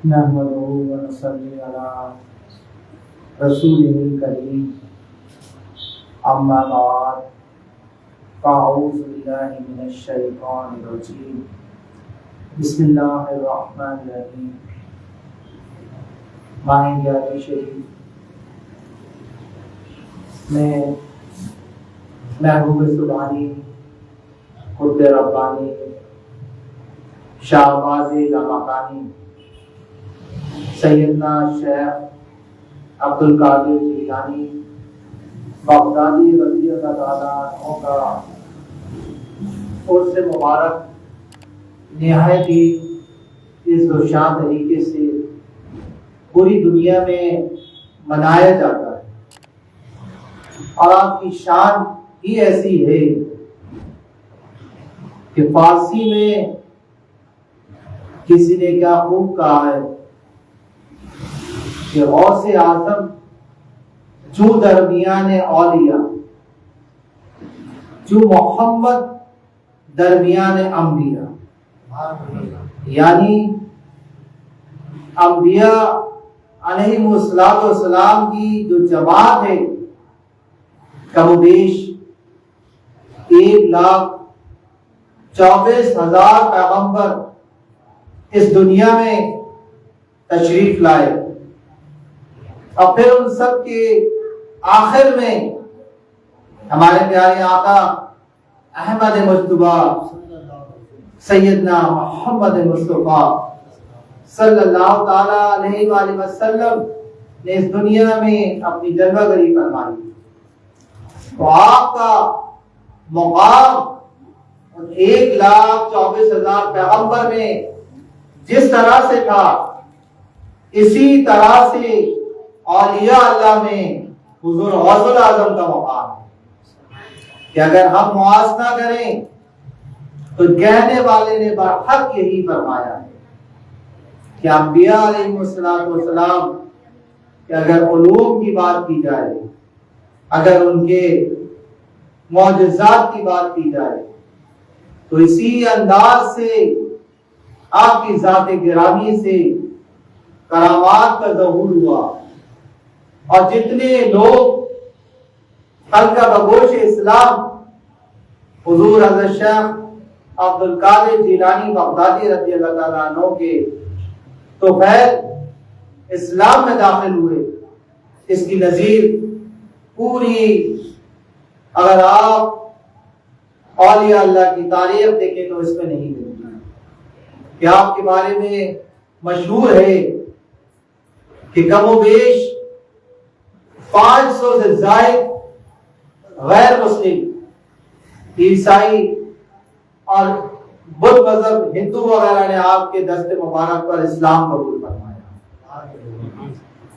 نحمده ونصلي على رسوله الكريم أما بعد فأعوذ بالله من الشيطان الرجيم بسم الله الرحمن الرحيم ماہ گیارہویں شریف میں محبوب سبحانی قطب ربانی شاہباز لامکانی سیدنا شیخ عبد القادر جیلانی بغدادی رضی اللہ تعالیٰ عنہ کا عرس مبارک نہایت ہی عز و شان طریقے سے پوری دنیا میں منایا جاتا ہے، اور آپ کی شان ہی ایسی ہے کہ فارسی میں کسی نے کیا خوب کہا ہے کہ غوث اعظم جو درمیان اولیاء، جو محمد درمیان انبیاء، یعنی انبیاء علیہم السلام کی جو جماعت ہے کم و بیش 1,24,000 پیغمبر اس دنیا میں تشریف لائے، اور پھر ان سب کے آخر میں ہمارے پیارے آقا احمد مجتبیٰ سیدنا محمد مصطفیٰ صلی اللہ تعالیٰ علیہ وآلہ وسلم نے اس دنیا میں اپنی جلوہ گری فرمائی۔ تو آپ کا مقام 1,24,000 پیغمبر میں جس طرح سے تھا، اسی طرح سے اولیاء اللہ میں حضور غوث اعظم کا مقام ہے کہ اگر ہم موازنہ کریں تو کہنے والے نے برحق یہی فرمایا ہے کہ انبیاء علیہ السلام کہ اگر علوم کی بات کی جائے، اگر ان کے معجزات کی بات کی جائے، تو اسی انداز سے آپ کی ذات گرامی سے کرامات کا ظہور ہوا، اور جتنے لوگ حلقہ بگوش اسلام حضور حضرت شیخ عبد القادر جیلانی بغدادی رضی اللہ تعالیٰ عنہ کے طفیل اسلام میں داخل ہوئے، اس کی نظیر پوری اگر آپ اولیاء اللہ کی تاریخ دیکھیں تو اس میں نہیں ملتی، کہ آپ کے بارے میں مشہور ہے کہ کم و بیش 500 سے زائد غیر مسلم عیسائی اور بدھ مذہب ہندو وغیرہ نے آپ کے دست مبارک پر اسلام قبول فرمایا،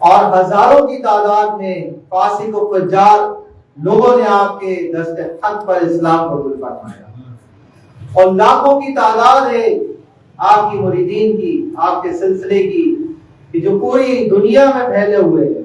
اور ہزاروں کی تعداد میں فاسق و فجار لوگوں نے آپ کے دست حق پر اسلام قبول فرمایا، اور لاکھوں کی تعداد ہے آپ کی مریدین کی، آپ کے سلسلے کی، کہ جو پوری دنیا میں پھیلے ہوئے ہیں،